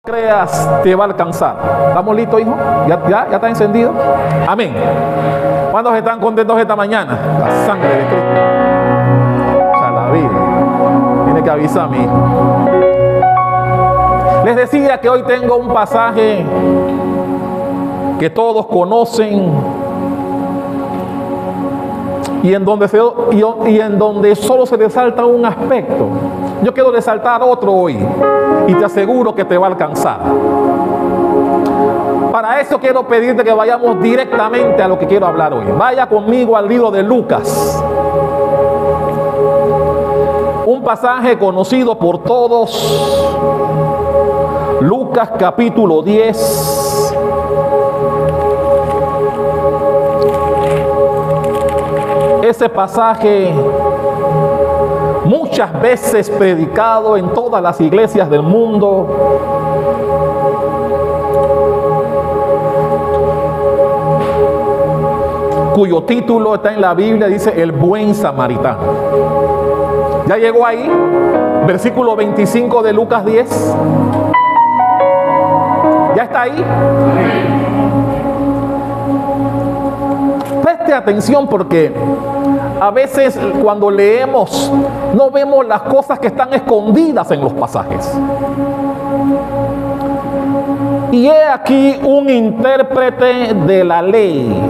creas te va a alcanzar. ¿Estamos listos, hijo? ¿Ya está encendido? Amén. ¿Cuántos están contentos esta mañana? La sangre de Cristo. O sea, la vida. Tiene que avisar a mi hijo. Les decía que hoy tengo un pasaje que todos conocen y en donde solo se resalta un aspecto. Yo quiero resaltar otro hoy y te aseguro que te va a alcanzar. Para eso quiero pedirte que vayamos directamente a lo que quiero hablar hoy. Vaya conmigo al libro de Lucas. Un pasaje conocido por todos. Lucas capítulo 10. Ese pasaje muchas veces predicado en todas las iglesias del mundo, cuyo título está en la Biblia, dice El Buen Samaritano. ¿Ya llegó ahí? Versículo 25 de Lucas 10. ¿Ya está ahí? Preste atención porque a veces cuando leemos no vemos las cosas que están escondidas en los pasajes. Y he aquí un intérprete de la ley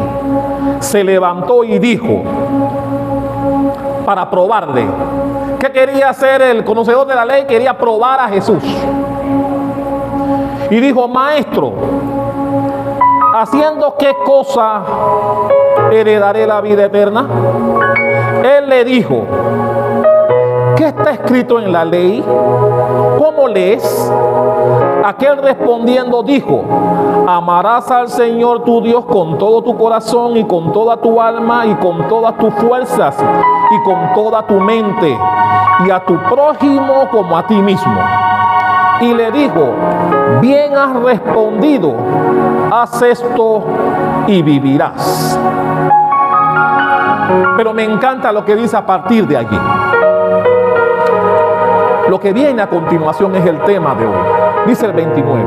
se levantó y dijo, para probarle. ¿Qué quería hacer el conocedor de la ley? Quería probar a Jesús. Y dijo, maestro, ¿haciendo qué cosa heredaré la vida eterna? Él le dijo, ¿qué está escrito en la ley? ¿Cómo lees? Aquel respondiendo dijo, amarás al Señor tu Dios con todo tu corazón y con toda tu alma y con todas tus fuerzas y con toda tu mente y a tu prójimo como a ti mismo. Y le dijo, bien has respondido, haz esto y vivirás. Pero me encanta lo que dice a partir de allí. Lo que viene a continuación es el tema de hoy. Dice el 29.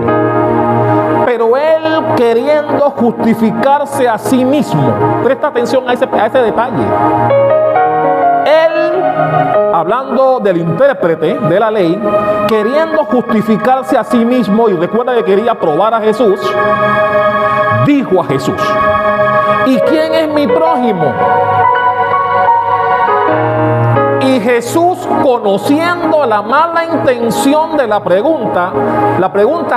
Pero él, queriendo justificarse a sí mismo, presta atención a ese detalle. Él, hablando del intérprete de la ley, queriendo justificarse a sí mismo, y recuerda que quería probar a Jesús, dijo a Jesús, ¿y quién es mi prójimo? Y Jesús, conociendo la mala intención de la pregunta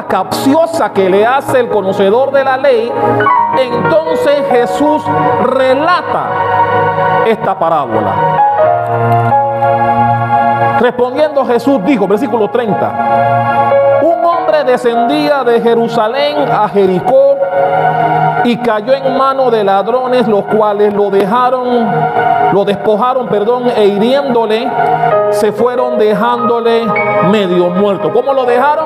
capciosa que le hace el conocedor de la ley, entonces Jesús relata esta parábola. Respondiendo Jesús dijo, versículo 30, un hombre descendía de Jerusalén a Jericó y cayó en manos de ladrones, los cuales lo despojaron, e hiriéndole, se fueron dejándole medio muerto. ¿Cómo lo dejaron?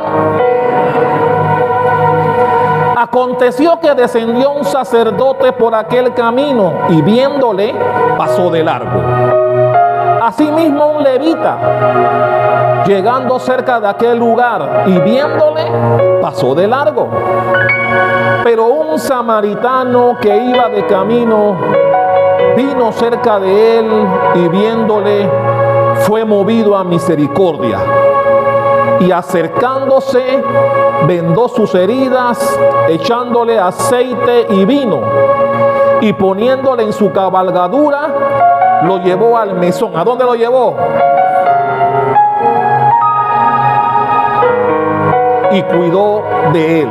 Aconteció que descendió un sacerdote por aquel camino y viéndole, pasó de largo. Asimismo un levita, llegando cerca de aquel lugar y viéndole, pasó de largo. Pero un samaritano que iba de camino vino cerca de él y viéndole, fue movido a misericordia. Y acercándose, vendó sus heridas, echándole aceite y vino, y poniéndole en su cabalgadura, lo llevó al mesón. ¿A dónde lo llevó? Y cuidó de él.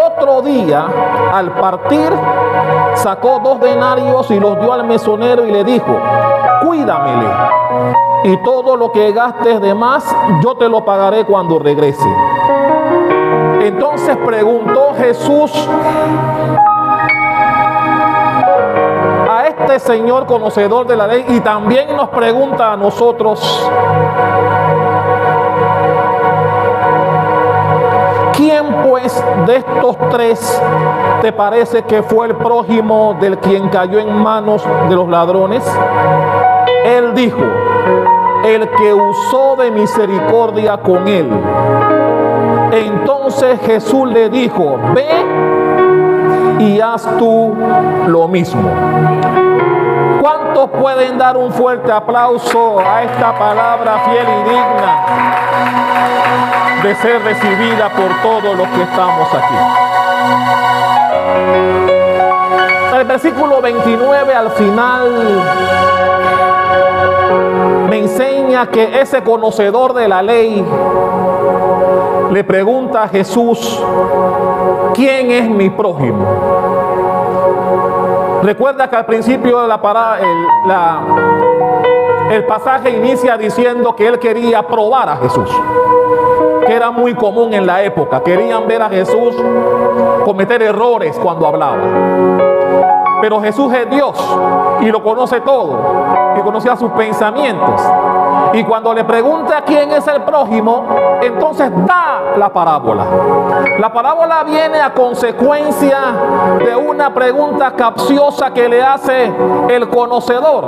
Otro día, al partir, sacó 2 denarios y los dio al mesonero y le dijo, cuídamele, y todo lo que gastes de más, yo te lo pagaré cuando regrese. Entonces preguntó Jesús a este señor conocedor de la ley, y también nos pregunta a nosotros, ¿quién pues de estos 3 te parece que fue el prójimo del quien cayó en manos de los ladrones? Él dijo, el que usó de misericordia con él. Entonces Jesús le dijo: ve y haz tú lo mismo. ¿Cuántos pueden dar un fuerte aplauso a esta palabra fiel y digna de ser recibida por todos los que estamos aquí? El versículo 29 al final me enseña que ese conocedor de la ley le pregunta a Jesús: ¿quién es mi prójimo? Recuerda que al principio de el pasaje inicia diciendo que él quería probar a Jesús, que era muy común en la época. Querían ver a Jesús cometer errores cuando hablaba. Pero Jesús es Dios y lo conoce todo, y conocía sus pensamientos. Y cuando le pregunta quién es el prójimo, entonces da la parábola. La parábola viene a consecuencia de una pregunta capciosa que le hace el conocedor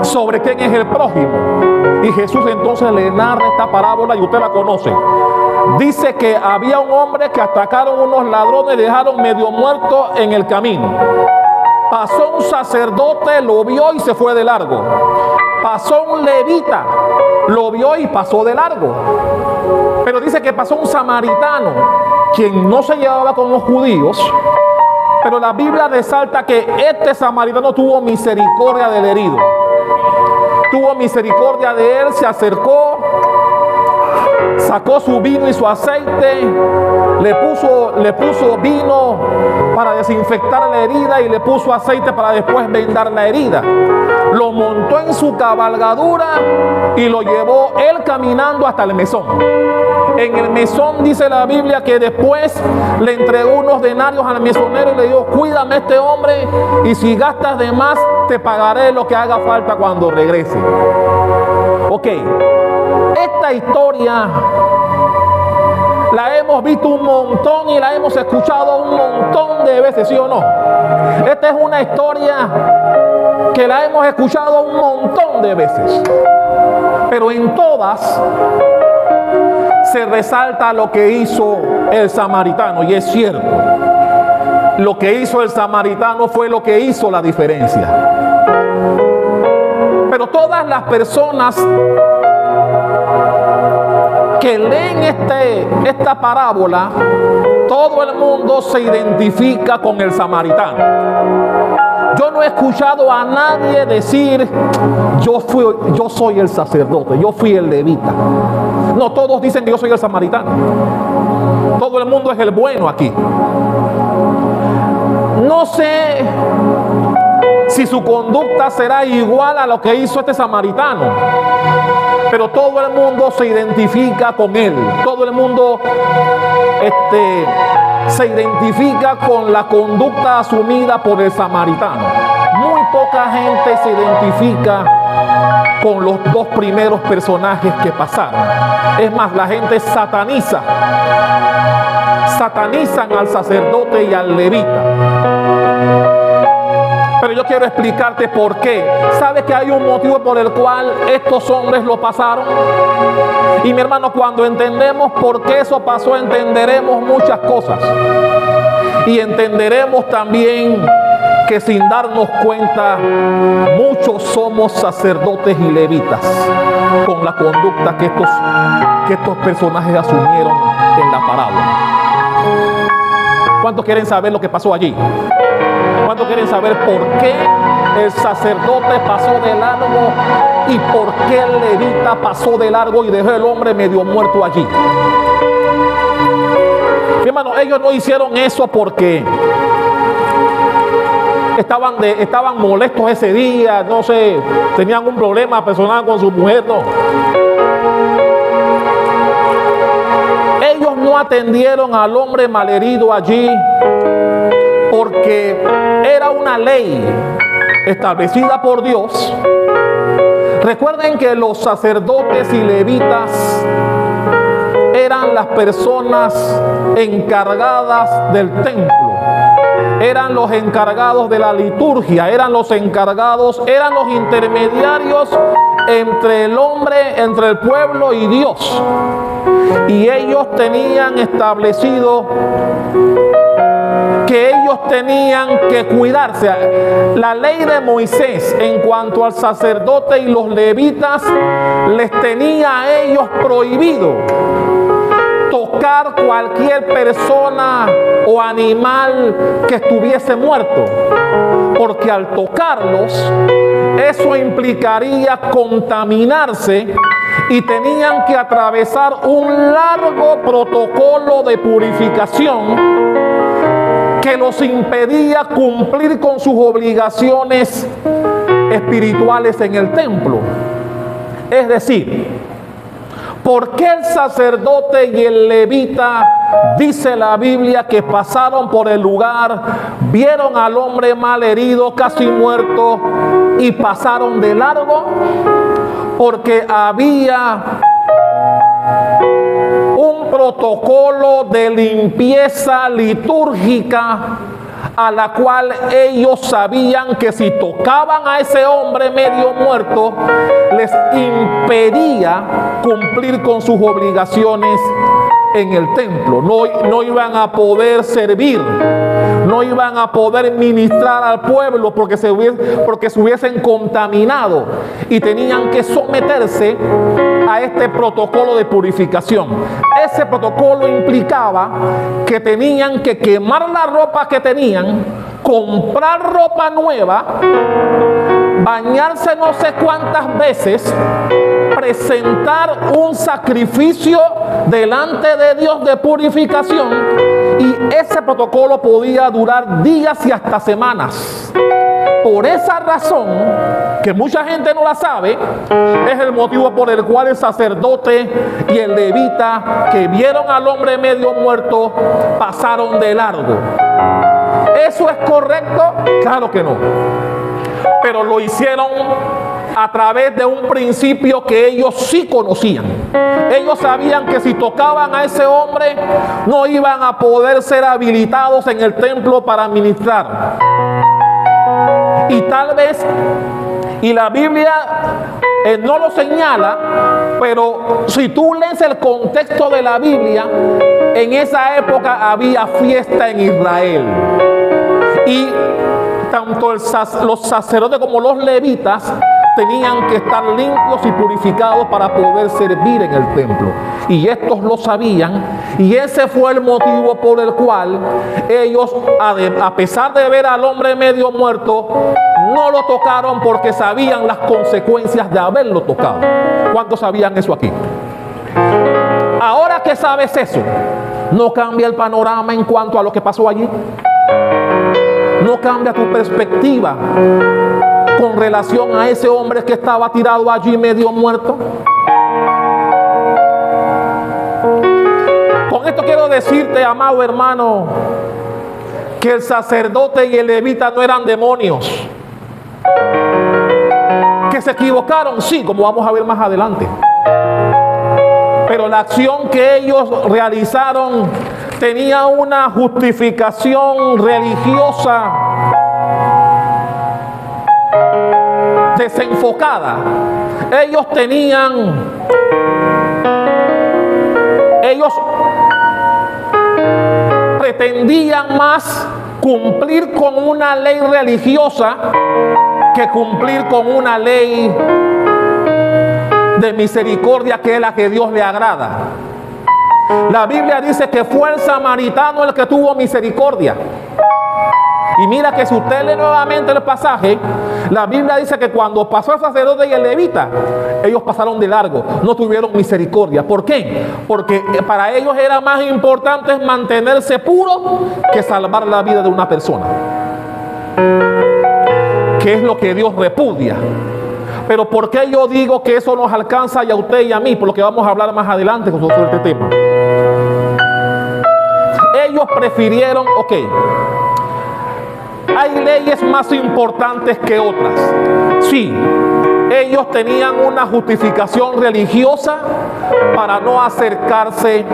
sobre quién es el prójimo. Y Jesús entonces le narra esta parábola y usted la conoce. Dice que había un hombre que atacaron unos ladrones y dejaron medio muerto en el camino. Pasó un sacerdote, lo vio y se fue de largo. Pasó un levita, lo vio y pasó de largo. Pero dice que pasó un samaritano, quien no se llevaba con los judíos. Pero la Biblia resalta que este samaritano tuvo misericordia del herido. Tuvo misericordia de él, se acercó, sacó su vino y su aceite, le puso vino para desinfectar la herida y le puso aceite para después vendar la herida. Lo montó en su cabalgadura y lo llevó él caminando hasta el mesón. En el mesón dice la Biblia que después le entregó unos denarios al mesonero y le dijo: cuídame a este hombre y si gastas de más te pagaré lo que haga falta cuando regrese. Ok, esta historia la hemos visto un montón y la hemos escuchado un montón de veces, ¿sí o no? Esta es una historia que la hemos escuchado un montón de veces, pero en todas se resalta lo que hizo el samaritano. Y es cierto, lo que hizo el samaritano fue lo que hizo la diferencia. Pero todas las personas que leen esta parábola, todo el mundo se identifica con el samaritano. Yo no he escuchado a nadie decir: yo soy el sacerdote, yo fui el levita. No, todos dicen que yo soy el samaritano. Todo el mundo es el bueno aquí. No sé si su conducta será igual a lo que hizo este samaritano, pero todo el mundo se identifica con él. Todo el mundo se identifica con la conducta asumida por el samaritano. Muy poca gente se identifica con los dos primeros personajes que pasaron. Es más, la gente satanizan al sacerdote y al levita. Pero yo quiero explicarte por qué. ¿Sabes que hay un motivo por el cual estos hombres lo pasaron? Y mi hermano, cuando entendemos por qué eso pasó, entenderemos muchas cosas. Y entenderemos también que sin darnos cuenta, muchos somos sacerdotes y levitas con la conducta que estos personajes asumieron en la parábola. ¿Cuántos quieren saber lo que pasó allí? ¿Cuántos quieren saber por qué el sacerdote pasó de largo y por qué el levita pasó de largo y dejó el hombre medio muerto allí? Mi hermano, ellos no hicieron eso porque estaban molestos ese día, no sé, tenían un problema personal con su mujer, no. Ellos no atendieron al hombre malherido allí porque era una ley establecida por Dios. Recuerden que los sacerdotes y levitas eran las personas encargadas del templo, eran los encargados de la liturgia, eran los intermediarios entre el hombre, entre el pueblo y Dios. y ellos tenían establecido que ellos tenían que cuidarse. La ley de Moisés en cuanto al sacerdote y los levitas les tenía a ellos prohibido tocar cualquier persona o animal que estuviese muerto, porque al tocarlos eso implicaría contaminarse y tenían que atravesar un largo protocolo de purificación que los impedía cumplir con sus obligaciones espirituales en el templo. Es decir, ¿por qué el sacerdote y el levita, dice la Biblia, que pasaron por el lugar, vieron al hombre mal herido, casi muerto, y pasaron de largo? Porque había un protocolo de limpieza litúrgica a la cual ellos sabían que si tocaban a ese hombre medio muerto les impedía cumplir con sus obligaciones en el templo. No iban a poder servir, no iban a poder ministrar al pueblo porque se hubiesen contaminado y tenían que someterse a este protocolo de purificación. Ese protocolo implicaba que tenían que quemar la ropa que tenían, comprar ropa nueva, bañarse no sé cuántas veces, presentar un sacrificio delante de Dios de purificación, y ese protocolo podía durar días y hasta semanas. Por esa razón, que mucha gente no la sabe, es el motivo por el cual el sacerdote y el levita que vieron al hombre medio muerto pasaron de largo. ¿Eso es correcto? Claro que no. Pero lo hicieron a través de un principio que ellos sí conocían. Ellos sabían que si tocaban a ese hombre no iban a poder ser habilitados en el templo para ministrar. Y tal vez, y la Biblia no lo señala, pero si tú lees el contexto de la Biblia, en esa época había fiesta en Israel. Y tanto los sacerdotes como los levitas tenían que estar limpios y purificados para poder servir en el templo. Y estos lo sabían, y ese fue el motivo por el cual ellos, a pesar de ver al hombre medio muerto, no lo tocaron porque sabían las consecuencias de haberlo tocado. ¿Cuántos sabían eso aquí? Ahora que sabes eso, ¿no cambia el panorama en cuanto a lo que pasó allí? ¿No cambia tu perspectiva con relación a ese hombre que estaba tirado allí medio muerto? Con esto quiero decirte, amado hermano, que el sacerdote y el levita no eran demonios. Que se equivocaron, sí, como vamos a ver más adelante. Pero la acción que ellos realizaron tenía una justificación religiosa desenfocada. Ellos pretendían más cumplir con una ley religiosa que cumplir con una ley de misericordia, que es la que Dios le agrada. La Biblia dice que fue el samaritano el que tuvo misericordia. Y mira que si usted lee nuevamente el pasaje, la Biblia dice que cuando pasó el sacerdote y el levita, ellos pasaron de largo, no tuvieron misericordia. ¿Por qué? Porque para ellos era más importante mantenerse puro que salvar la vida de una persona, que es lo que Dios repudia. Pero ¿por qué yo digo que eso nos alcanza y a usted y a mí? Por lo que vamos a hablar más adelante sobre este tema. Ellos prefirieron, hay leyes más importantes que otras. Sí, ellos tenían una justificación religiosa para no acercarse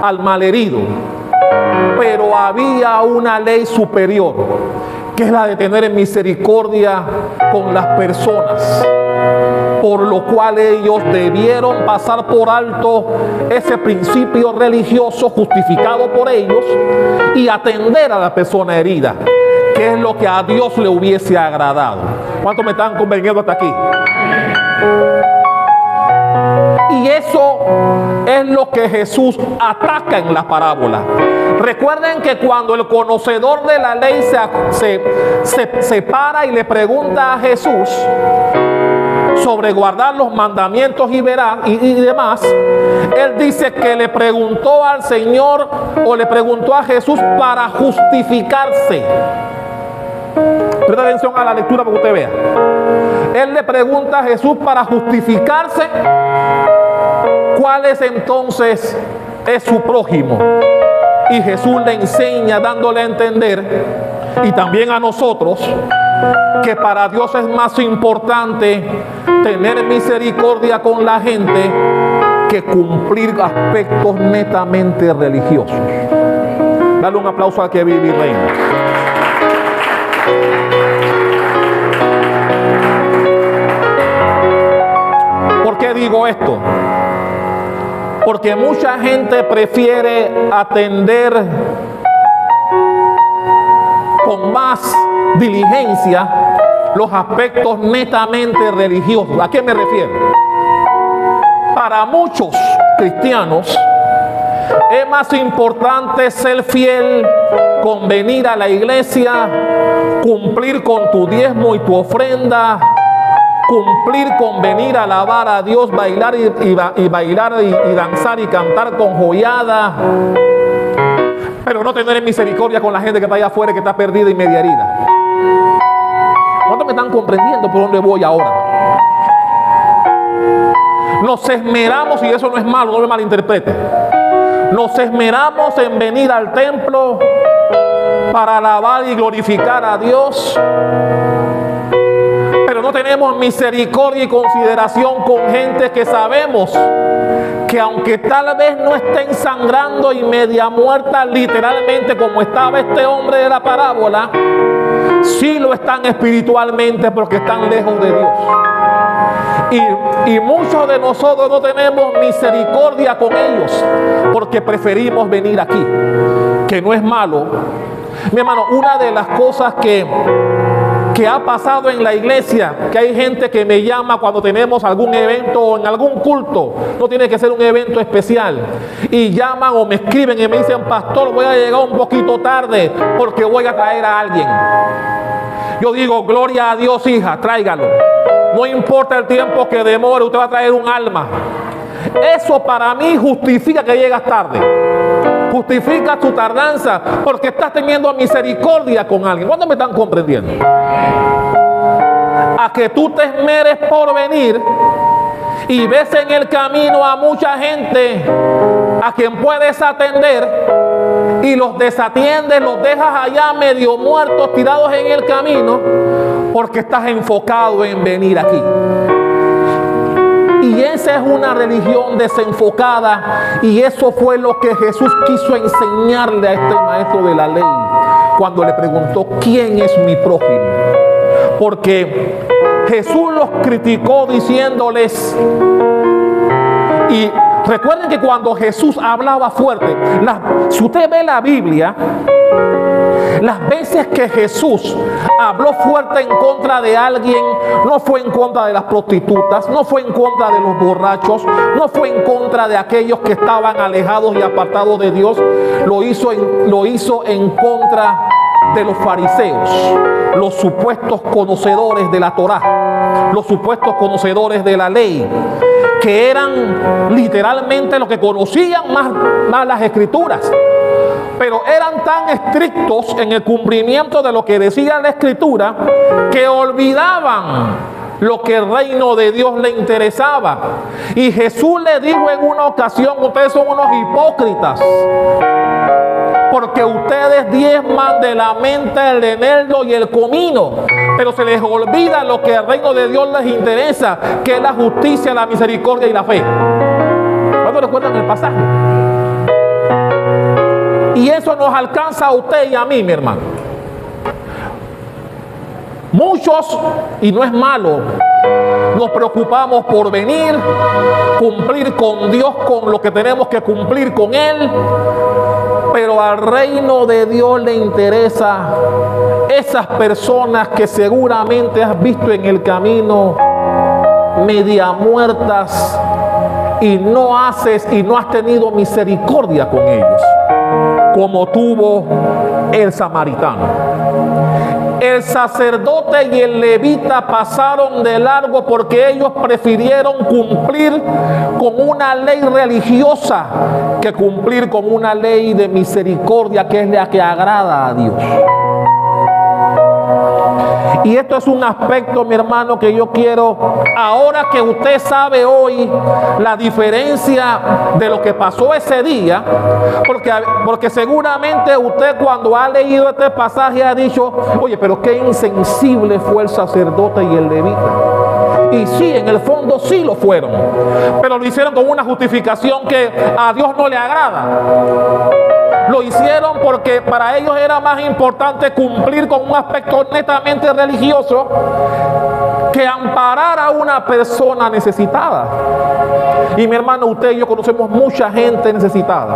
al malherido. Pero había una ley superior, que es la de tener misericordia con las personas. por lo cual ellos debieron pasar por alto ese principio religioso justificado por ellos y atender a la persona herida, que es lo que a Dios le hubiese agradado. ¿Cuántos me están convenciendo hasta aquí? Y eso es lo que Jesús ataca en la parábola. Recuerden que cuando el conocedor de la ley se para y le pregunta a Jesús sobre guardar los mandamientos y demás, él dice que le preguntó al Señor o le preguntó a Jesús para justificarse. Presta atención a la lectura para que usted vea. Él le pregunta a Jesús para justificarse cuál es entonces su prójimo. Y Jesús le enseña dándole a entender, y también a nosotros, que para Dios es más importante tener misericordia con la gente que cumplir aspectos netamente religiosos. Dale un aplauso al que vive y reina. ¿Por qué digo esto? Porque mucha gente prefiere atender con más diligencia los aspectos netamente religiosos. ¿A qué me refiero? Para muchos cristianos es más importante ser fiel con venir a la iglesia, cumplir con tu diezmo y tu ofrenda, cumplir con venir a alabar a Dios, bailar y danzar y cantar con joyada, pero no tener misericordia con la gente que está allá afuera, que está perdida y media herida. ¿Cuántos me están comprendiendo por dónde voy ahora? Nos esmeramos, y eso no es malo, no me malinterprete. Nos esmeramos en venir al templo para alabar y glorificar a Dios, pero no tenemos misericordia y consideración con gente que sabemos que aunque tal vez no estén sangrando y media muerta literalmente como estaba este hombre de la parábola, sí lo están espiritualmente porque están lejos de Dios. Y muchos de nosotros no tenemos misericordia con ellos porque preferimos venir aquí, que no es malo. Mi hermano, una de las cosas que ha pasado en la iglesia, que hay gente que me llama cuando tenemos algún evento o en algún culto, no tiene que ser un evento especial, y llaman o me escriben y me dicen: pastor, voy a llegar un poquito tarde porque voy a traer a alguien. Yo digo: gloria a Dios, hija, tráigalo. No importa el tiempo que demore, usted va a traer un alma. Eso para mí justifica que llegas tarde. Justifica tu tardanza porque estás teniendo misericordia con alguien. ¿Cuántos me están comprendiendo? A que tú te esmeres por venir y ves en el camino a mucha gente a quien puedes atender y los desatiendes, los dejas allá medio muertos, tirados en el camino, porque estás enfocado en venir aquí. Y esa es una religión desenfocada, y eso fue lo que Jesús quiso enseñarle a este maestro de la ley cuando le preguntó: ¿quién es mi prójimo? Porque Jesús los criticó diciéndoles, y recuerden que cuando Jesús hablaba fuerte, si usted ve la Biblia, las veces que Jesús habló fuerte en contra de alguien, no fue en contra de las prostitutas, no fue en contra de los borrachos, no fue en contra de aquellos que estaban alejados y apartados de Dios. Lo hizo en contra de los fariseos, los supuestos conocedores de la Torá, los supuestos conocedores de la ley, que eran literalmente los que conocían más las escrituras, pero eran tan estrictos en el cumplimiento de lo que decía la escritura que olvidaban lo que el reino de Dios le interesaba. Y Jesús le dijo en una ocasión: ustedes son unos hipócritas, porque ustedes diezman de la menta, el eneldo y el comino, pero se les olvida lo que el reino de Dios les interesa, que es la justicia, la misericordia y la fe. ¿Cuándo recuerdan el pasaje? Y eso nos alcanza a usted y a mí, mi hermano. Muchos, y no es malo, nos preocupamos por venir, cumplir con Dios con lo que tenemos que cumplir con Él, pero al reino de Dios le interesa esas personas que seguramente has visto en el camino media muertas y no has tenido misericordia con ellos, como tuvo el samaritano. El sacerdote y el levita pasaron de largo porque ellos prefirieron cumplir con una ley religiosa que cumplir con una ley de misericordia, que es la que agrada a Dios. Y esto es un aspecto, mi hermano, que yo quiero, ahora que usted sabe hoy la diferencia de lo que pasó ese día, porque seguramente usted, cuando ha leído este pasaje, ha dicho: oye, pero qué insensible fue el sacerdote y el levita. Y sí, en el fondo sí lo fueron, pero lo hicieron con una justificación que a Dios no le agrada. Lo hicieron porque para ellos era más importante cumplir con un aspecto netamente religioso que amparar a una persona necesitada. Y mi hermano, usted y yo conocemos mucha gente necesitada.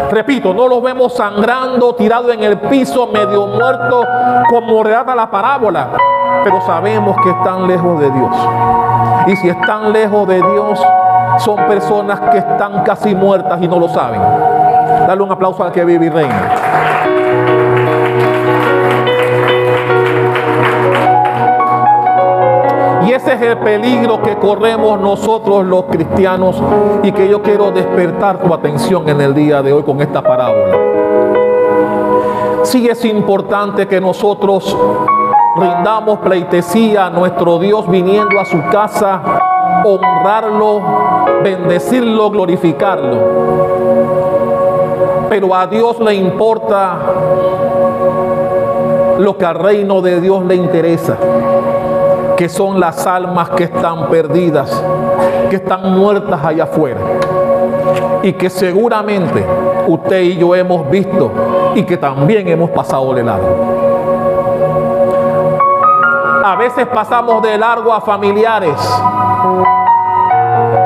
Repito, no los vemos sangrando, tirados en el piso, medio muertos, como relata la parábola, pero sabemos que están lejos de Dios. Y si están lejos de Dios, son personas que están casi muertas y no lo saben. Dale un aplauso al que vive y reina. Y ese es el peligro que corremos nosotros los cristianos, y que yo quiero despertar tu atención en el día de hoy con esta parábola. Sí es importante que nosotros rindamos pleitesía a nuestro Dios viniendo a su casa, honrarlo, bendecirlo, glorificarlo. Pero a Dios le importa lo que al reino de Dios le interesa, que son las almas que están perdidas, que están muertas allá afuera, y que seguramente usted y yo hemos visto y que también hemos pasado de largo. A veces pasamos de largo a familiares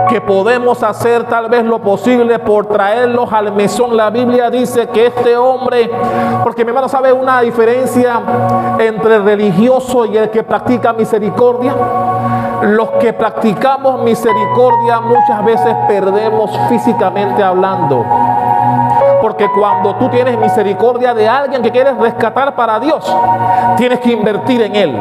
que podemos hacer tal vez lo posible por traerlos al mesón. La Biblia dice que este hombre, porque mi hermano, ¿sabe una diferencia entre el religioso y el que practica misericordia? Los que practicamos misericordia muchas veces perdemos físicamente hablando, porque cuando tú tienes misericordia de alguien que quieres rescatar para Dios, tienes que invertir en él,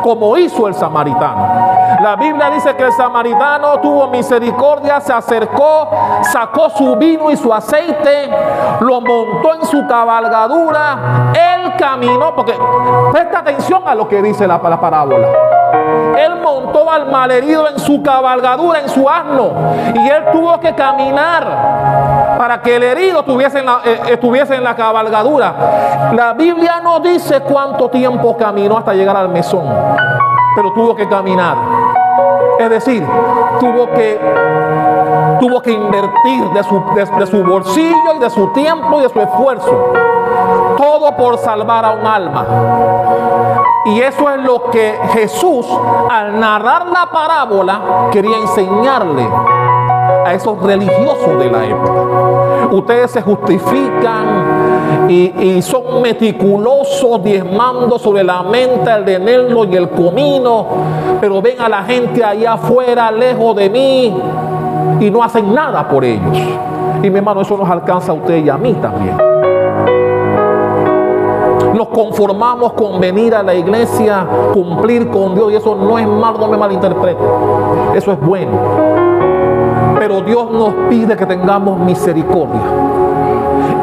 como hizo el samaritano. La Biblia dice que el samaritano tuvo misericordia, se acercó, sacó su vino y su aceite, lo montó en su cabalgadura, él caminó, porque presta atención a lo que dice la parábola. Él montó al malherido en su cabalgadura, en su asno, y él tuvo que caminar para que el herido estuviese en la cabalgadura. La Biblia no dice cuánto tiempo caminó hasta llegar al mesón, pero tuvo que caminar. Es decir, tuvo que invertir de su bolsillo y de su tiempo y de su esfuerzo, todo por salvar a un alma. Y eso es lo que Jesús, al narrar la parábola, quería enseñarle a esos religiosos de la época. Ustedes se justifican y son meticulosos, diezmando sobre la menta, el denello y el comino, pero ven a la gente allá afuera, lejos de mí, y no hacen nada por ellos. Y mi hermano, eso nos alcanza a usted y a mí también. Nos conformamos con venir a la iglesia, cumplir con Dios, y eso no es mal, no me malinterprete, eso es bueno. Pero Dios nos pide que tengamos misericordia.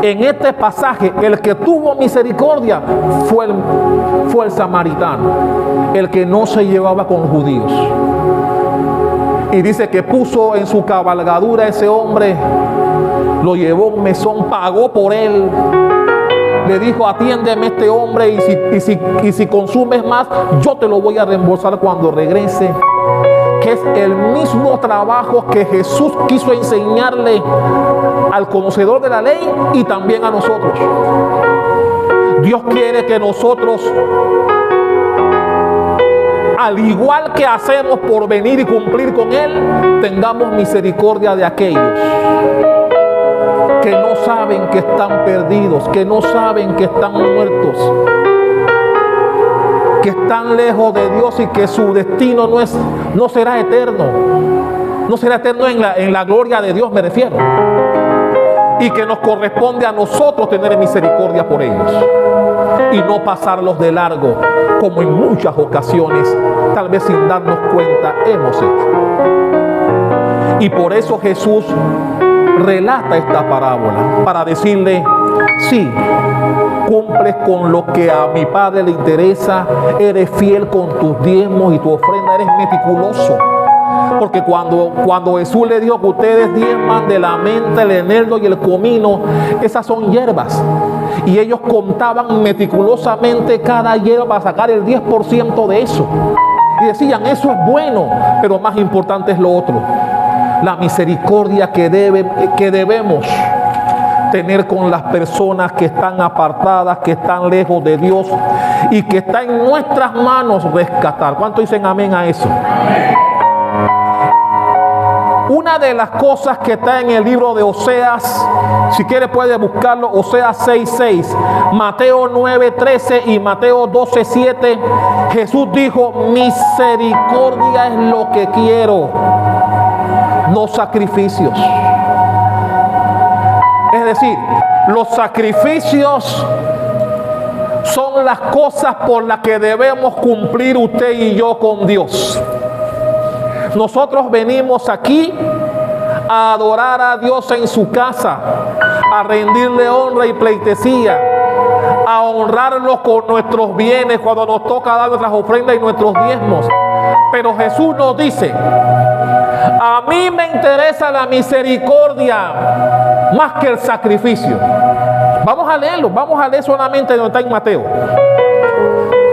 En este pasaje, el que tuvo misericordia fue el samaritano, el que no se llevaba con judíos. Y dice que puso en su cabalgadura a ese hombre, lo llevó a un mesón, pagó por él. Le dijo: atiéndeme este hombre, y si consumes más, yo te lo voy a reembolsar cuando regrese. Que es el mismo trabajo que Jesús quiso enseñarle al conocedor de la ley y también a nosotros. Dios quiere que nosotros al igual que hacemos por venir y cumplir con Él, tengamos misericordia de aquellos que no saben que están perdidos, que no saben que están muertos, que están lejos de Dios y que su destino no será eterno. No será eterno en la gloria de Dios, me refiero. Y que nos corresponde a nosotros tener misericordia por ellos y no pasarlos de largo, como en muchas ocasiones, tal vez sin darnos cuenta, hemos hecho. Y por eso Jesús relata esta parábola, para decirle: sí, cumples con lo que a mi Padre le interesa, eres fiel con tus diezmos y tu ofrenda, eres meticuloso. Porque cuando Jesús le dijo que ustedes diezman de la menta, el eneldo y el comino, esas son hierbas, y ellos contaban meticulosamente cada hierba para sacar el 10% de eso, y decían: eso es bueno, pero más importante es lo otro, la misericordia que debemos tener con las personas que están apartadas, que están lejos de Dios y que está en nuestras manos rescatar. ¿Cuánto dicen amén a eso? Una de las cosas que está en el libro de Oseas, si quiere puede buscarlo, Oseas 6:6, Mateo 9:13 y Mateo 12:7, Jesús dijo: misericordia es lo que quiero, no sacrificios. Es decir, los sacrificios son las cosas por las que debemos cumplir usted y yo con Dios. Nosotros venimos aquí a adorar a Dios en su casa, a rendirle honra y pleitesía, a honrarlo con nuestros bienes cuando nos toca dar nuestras ofrendas y nuestros diezmos. Pero Jesús nos dice: a mí me interesa la misericordia más que el sacrificio. Vamos a leerlo, vamos a leer solamente donde está en Mateo.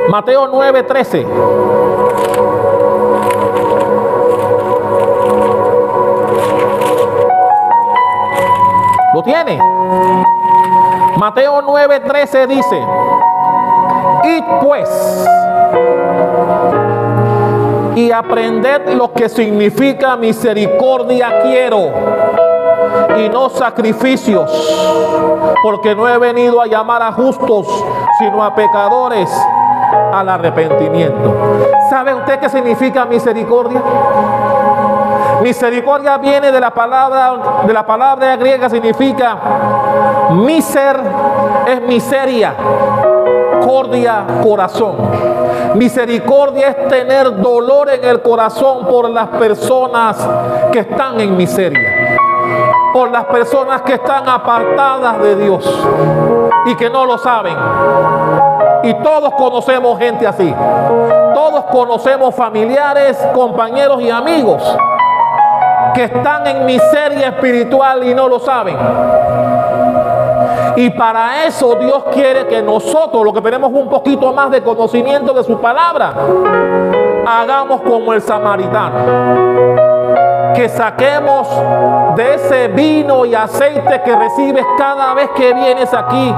Mateo 9:13. ¿Lo tiene? Mateo 9:13 dice: id pues y aprended lo que significa misericordia quiero y no sacrificios, porque no he venido a llamar a justos sino a pecadores al arrepentimiento. ¿Sabe usted qué significa misericordia? Misericordia viene de la palabra griega, significa miser, es miseria, cordia, corazón. Misericordia es tener dolor en el corazón por las personas que están en miseria, por las personas que están apartadas de Dios y que no lo saben. Y todos conocemos gente así. Todos conocemos familiares, compañeros y amigos que están en miseria espiritual y no lo saben. Y para eso Dios quiere que nosotros, los que tenemos un poquito más de conocimiento de su palabra, hagamos como el samaritano, que saquemos de ese vino y aceite que recibes cada vez que vienes aquí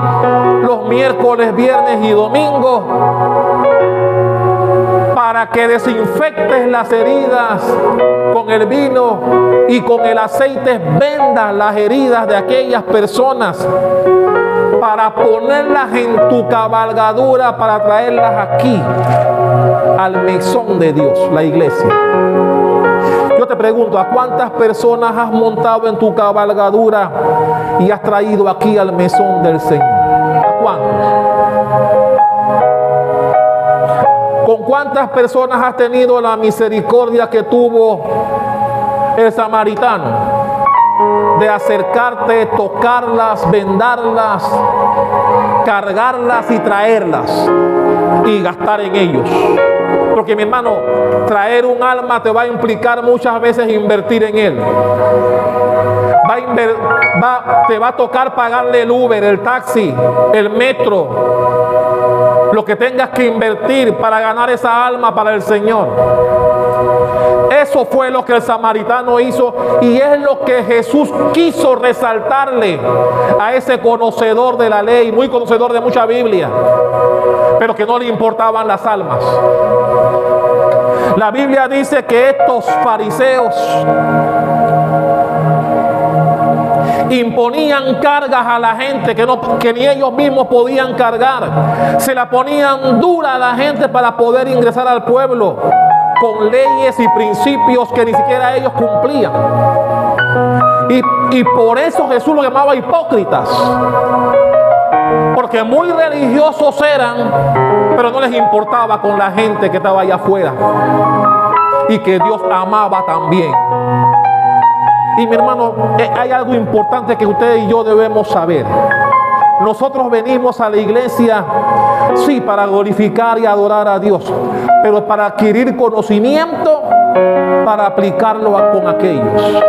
los miércoles, viernes y domingos, para que desinfectes las heridas con el vino y con el aceite vendas las heridas de aquellas personas, para ponerlas en tu cabalgadura, para traerlas aquí al mesón de Dios, la iglesia. Yo te pregunto, ¿a cuántas personas has montado en tu cabalgadura y has traído aquí al mesón del Señor? ¿A cuántos? ¿Con cuántas personas has tenido la misericordia que tuvo el samaritano? De acercarte, tocarlas, vendarlas, cargarlas y traerlas y gastar en ellos. Porque mi hermano, traer un alma te va a implicar muchas veces invertir en él. Te va a tocar pagarle el Uber, el taxi, el metro, lo que tengas que invertir para ganar esa alma para el Señor. Eso fue lo que el samaritano hizo y es lo que Jesús quiso resaltarle a ese conocedor de la ley, muy conocedor de mucha Biblia, pero que no le importaban las almas. La Biblia dice que estos fariseos imponían cargas a la gente que ni ellos mismos podían cargar. Se la ponían dura a la gente para poder ingresar al pueblo con leyes y principios que ni siquiera ellos cumplían. Y por eso Jesús lo llamaba hipócritas, porque muy religiosos eran, pero no les importaba con la gente que estaba allá afuera y que Dios amaba también. Y mi hermano, hay algo importante que usted y yo debemos saber. Nosotros venimos a la iglesia, sí, para glorificar y adorar a Dios, pero para adquirir conocimiento, para aplicarlo con aquellos.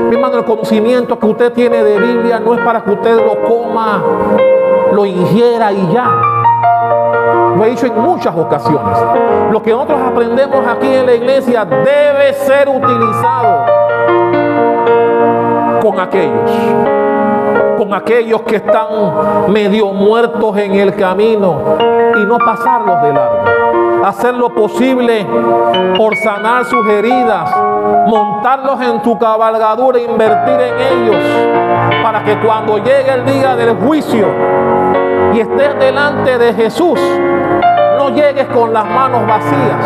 Mi hermano, el conocimiento que usted tiene de Biblia no es para que usted lo coma, lo ingiera y ya. Lo he dicho en muchas ocasiones. Lo que nosotros aprendemos aquí en la iglesia debe ser utilizado con aquellos que están medio muertos en el camino, y no pasarlos de largo. Hacer lo posible por sanar sus heridas, montarlos en tu cabalgadura, invertir en ellos, para que cuando llegue el día del juicio y estés delante de Jesús, no llegues con las manos vacías,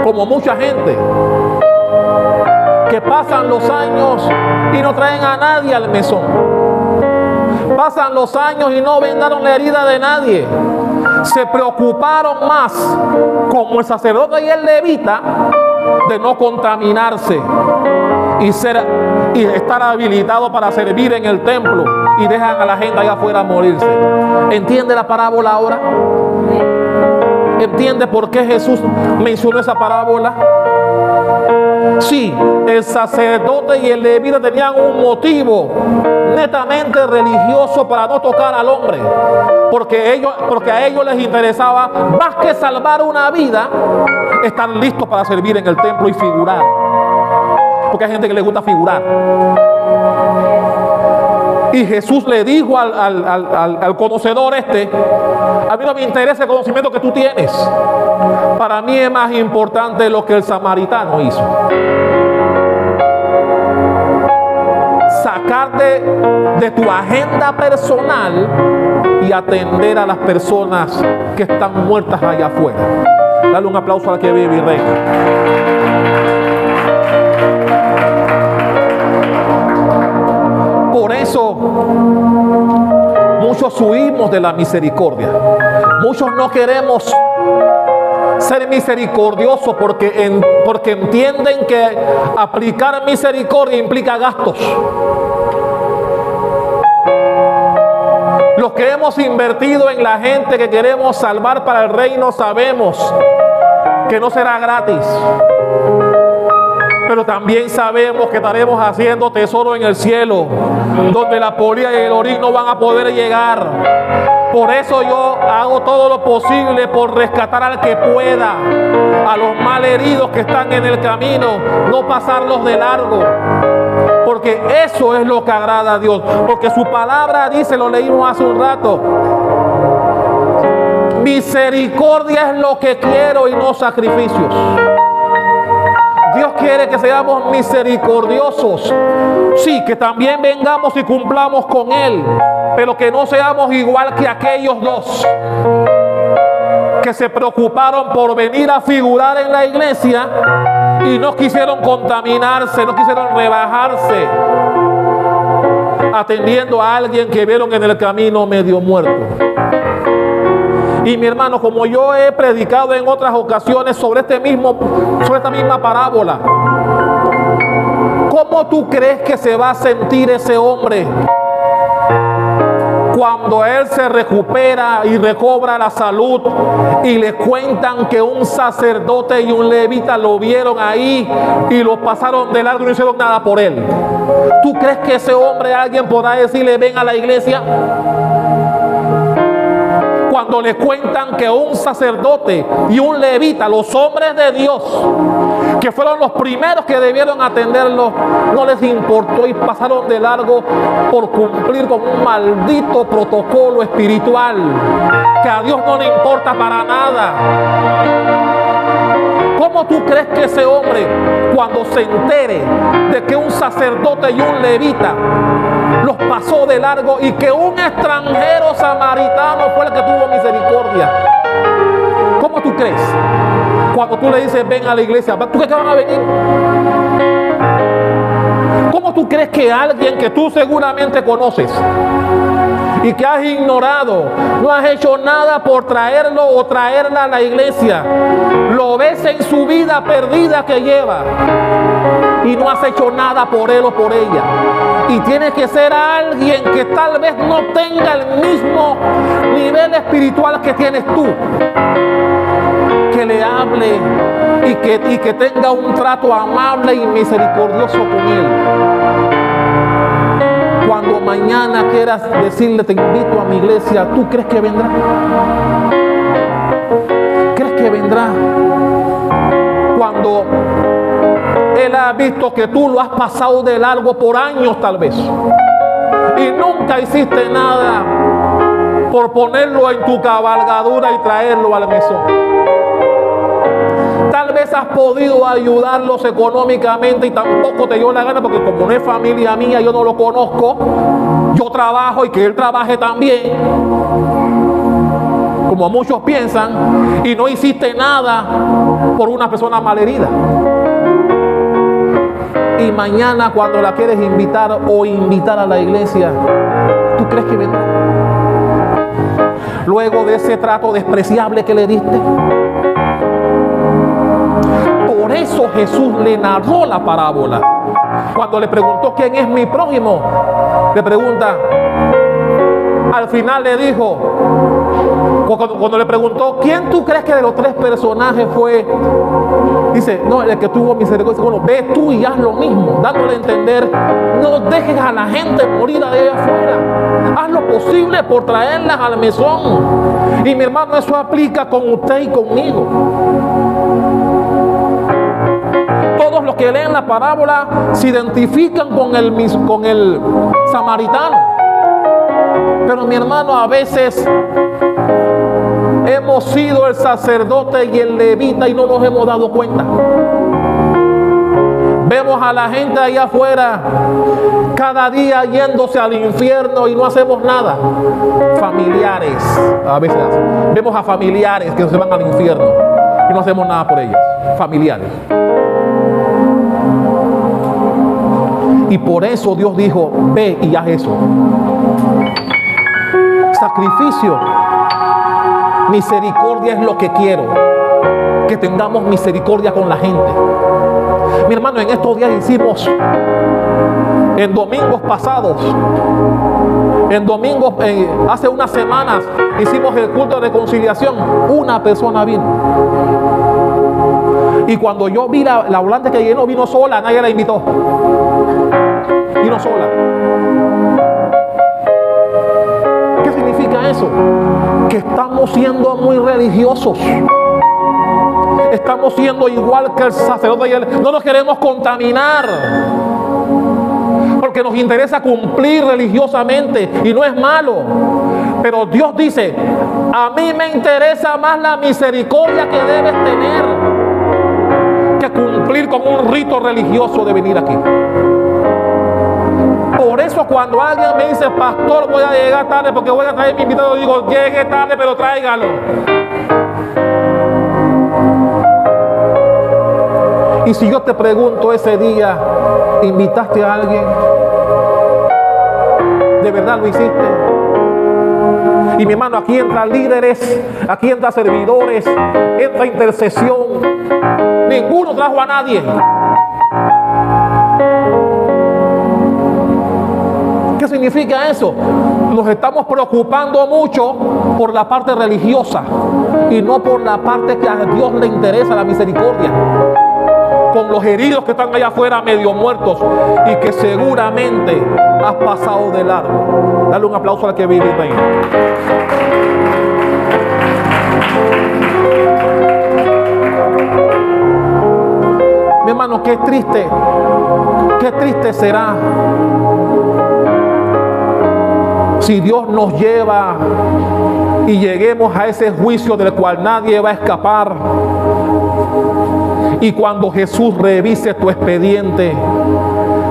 como mucha gente que pasan los años y no traen a nadie al mesón. Pasan los años y no vendaron la herida de nadie. Se preocuparon más, como el sacerdote y el levita, de no contaminarse y estar habilitado para servir en el templo, y dejan a la gente allá afuera morirse. ¿Entiende la parábola ahora? ¿Entiende por qué Jesús mencionó esa parábola? Sí, el sacerdote y el levita tenían un motivo netamente religioso para no tocar al hombre, porque a ellos les interesaba más que salvar una vida, estar listos para servir en el templo y figurar, porque hay gente que le gusta figurar. Y Jesús le dijo al conocedor a mí no me interesa el conocimiento que tú tienes, para mí es más importante lo que el samaritano hizo. Sacarte de tu agenda personal y atender a las personas que están muertas allá afuera. Dale un aplauso a la que vive y reina. Por eso muchos huimos de la misericordia. Muchos no queremos ser misericordiosos porque entienden que aplicar misericordia implica gastos. Los que hemos invertido en la gente que queremos salvar para el reino sabemos que no será gratis, pero también sabemos que estaremos haciendo tesoro en el cielo, donde la polilla y el orín no van a poder llegar. Por eso yo hago todo lo posible por rescatar al que pueda, a los malheridos que están en el camino, no pasarlos de largo, porque eso es lo que agrada a Dios. Porque su palabra dice, lo leímos hace un rato, misericordia es lo que quiero y no sacrificios. Dios quiere que seamos misericordiosos. Sí, que también vengamos y cumplamos con Él, pero que no seamos igual que aquellos dos que se preocuparon por venir a figurar en la iglesia y no quisieron contaminarse, no quisieron rebajarse, atendiendo a alguien que vieron en el camino medio muerto. Y mi hermano, como yo he predicado en otras ocasiones sobre esta misma parábola, ¿cómo tú crees que se va a sentir ese hombre cuando él se recupera y recobra la salud y le cuentan que un sacerdote y un levita lo vieron ahí y lo pasaron de largo y no hicieron nada por él? ¿Tú crees que ese hombre, alguien podrá decirle ven a la iglesia? Cuando le cuentan que un sacerdote y un levita, los hombres de Dios, que fueron los primeros que debieron atenderlo, no les importó y pasaron de largo por cumplir con un maldito protocolo espiritual que a Dios no le importa para nada. ¿Cómo tú crees que ese hombre, cuando se entere de que un sacerdote y un levita los pasó de largo y que un extranjero samaritano fue el que tuvo misericordia, cómo tú crees? Cuando tú le dices ven a la iglesia, ¿tú crees que van a venir? ¿Cómo tú crees que alguien que tú seguramente conoces y que has ignorado, no has hecho nada por traerlo o traerla a la iglesia, lo ves en su vida perdida que lleva y no has hecho nada por él o por ella? Y tiene que ser alguien que tal vez no tenga el mismo nivel espiritual que tienes tú, que le hable y que tenga un trato amable y misericordioso con él. Cuando mañana quieras decirle te invito a mi iglesia, ¿tú crees que vendrá? ¿Crees que vendrá? Cuando él ha visto que tú lo has pasado de largo por años tal vez y nunca hiciste nada por ponerlo en tu cabalgadura y traerlo al mesón. Tal vez has podido ayudarlos económicamente y tampoco te dio la gana porque como no es familia mía, yo no lo conozco, yo trabajo y que él trabaje también, como muchos piensan, y no hiciste nada por una persona malherida. Y mañana cuando la quieres invitar o invitar a la iglesia, ¿tú crees que vendrá? Luego de ese trato despreciable que le diste. Por eso Jesús le narró la parábola. Cuando le preguntó quién es mi prójimo, le pregunta, al final le dijo, cuando le preguntó quién tú crees que de los tres personajes fue, dice, no, el que tuvo misericordia. Bueno, ve tú y haz lo mismo, dándole a entender, no dejes a la gente morir de allá afuera, haz lo posible por traerlas al mesón. Y mi hermano, eso aplica con usted y conmigo. Todos los que leen la parábola se identifican con el samaritano. Pero mi hermano, a veces hemos sido el sacerdote y el levita y no nos hemos dado cuenta. Vemos a la gente allá afuera cada día yéndose al infierno y no hacemos nada. Familiares, a veces vemos a familiares que se van al infierno y no hacemos nada por ellos. Familiares. Y por eso Dios dijo, ve y haz eso. Sacrificio, misericordia es lo que quiero, que tengamos misericordia con la gente. Mi hermano, en estos días hicimos, en domingos pasados, hace unas semanas hicimos el culto de reconciliación. Una persona vino y cuando yo vi la volante que llenó, vino sola, nadie la invitó, vino sola. ¿Qué significa eso? Que estamos siendo muy religiosos. Estamos siendo igual que el sacerdote y él. No nos queremos contaminar porque nos interesa cumplir religiosamente y no es malo. Pero Dios dice, a mí me interesa más la misericordia que debes tener que cumplir con un rito religioso de venir aquí. Por eso cuando alguien me dice, pastor, voy a llegar tarde porque voy a traer mi invitado, digo, llegue tarde pero tráigalo. Y si yo te pregunto ese día, ¿invitaste a alguien? ¿De verdad lo hiciste? Y mi hermano, aquí entran líderes, aquí entran servidores, entra intercesión. Ninguno trajo a nadie. ¿Qué significa eso? Nos estamos preocupando mucho por la parte religiosa y no por la parte que a Dios le interesa, la misericordia. Con los heridos que están allá afuera medio muertos y que seguramente has pasado de largo. Dale un aplauso al que vive ahí. hermano, qué triste será si Dios nos lleva y lleguemos a ese juicio del cual nadie va a escapar. Y cuando Jesús revise tu expediente,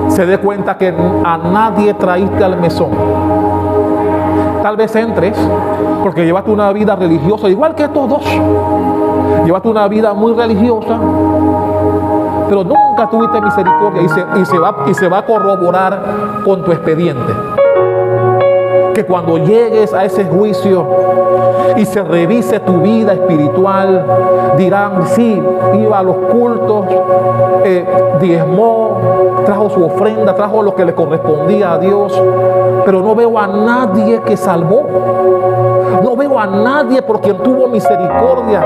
se dé cuenta que a nadie traíste al mesón. Tal vez entres porque llevaste una vida religiosa, igual que estos dos. Llevaste una vida muy religiosa, pero nunca tuviste misericordia, y se va a corroborar con tu expediente. Que cuando llegues a ese juicio y se revise tu vida espiritual, dirán: sí, iba a los cultos, diezmó, trajo su ofrenda, trajo lo que le correspondía a Dios, pero no veo a nadie que salvó. No veo a nadie por quien tuvo misericordia,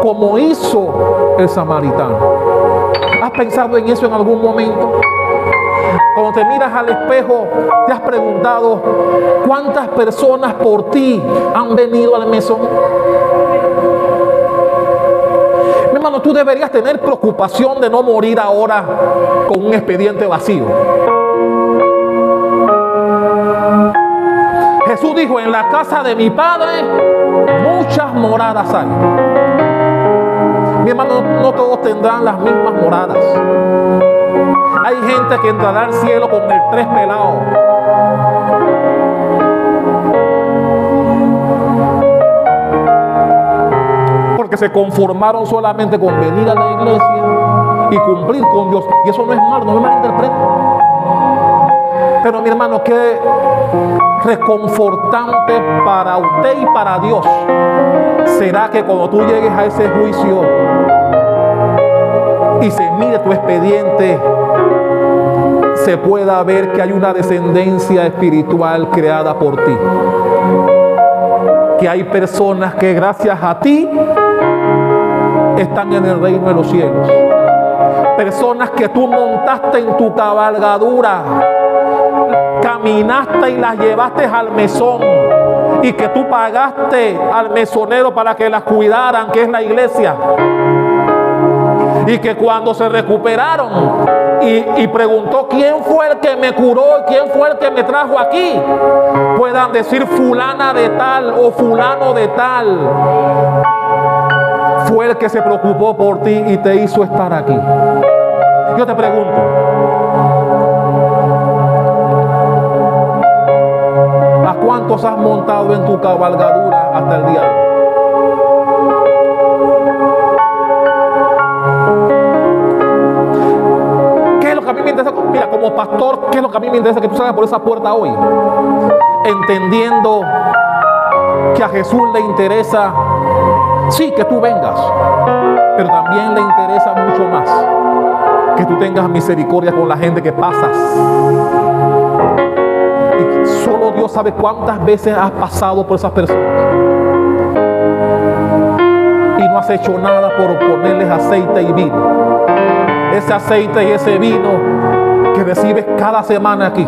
como hizo el samaritano. ¿Has pensado en eso en algún momento? Cuando te miras al espejo, te has preguntado: ¿cuántas personas por ti han venido al mesón? Mi hermano, tú deberías tener preocupación de no morir ahora con un expediente vacío. Jesús dijo: en la casa de mi Padre muchas moradas hay. Mi hermano, no todos tendrán las mismas moradas. Hay gente que entrará al cielo con el 3 pelado. Porque se conformaron solamente con venir a la iglesia y cumplir con Dios. Y eso no es malo, no me malinterpreten. Pero mi hermano, qué reconfortante para usted y para Dios será que cuando tú llegues a ese juicio y se mire tu expediente, se pueda ver que hay una descendencia espiritual creada por ti. Que hay personas que gracias a ti están en el reino de los cielos. Personas que tú montaste en tu cabalgadura, caminaste y las llevaste al mesón, y que tú pagaste al mesonero para que las cuidaran, que es la iglesia. Y que cuando se recuperaron y preguntó: ¿quién fue el que me curó? ¿Quién fue el que me trajo aquí? Puedan decir: fulana de tal o fulano de tal fue el que se preocupó por ti y te hizo estar aquí. Yo te pregunto, ¿a cuántos has montado en tu cabalgadura hasta el día de hoy? Mira, como pastor, ¿qué es lo que a mí me interesa? Que tú salgas por esa puerta hoy entendiendo que a Jesús le interesa, sí, que tú vengas, pero también le interesa mucho más que tú tengas misericordia con la gente que pasas. Y solo Dios sabe cuántas veces has pasado por esas personas y no has hecho nada por ponerles aceite y vino. Ese aceite y ese vino que recibes cada semana aquí.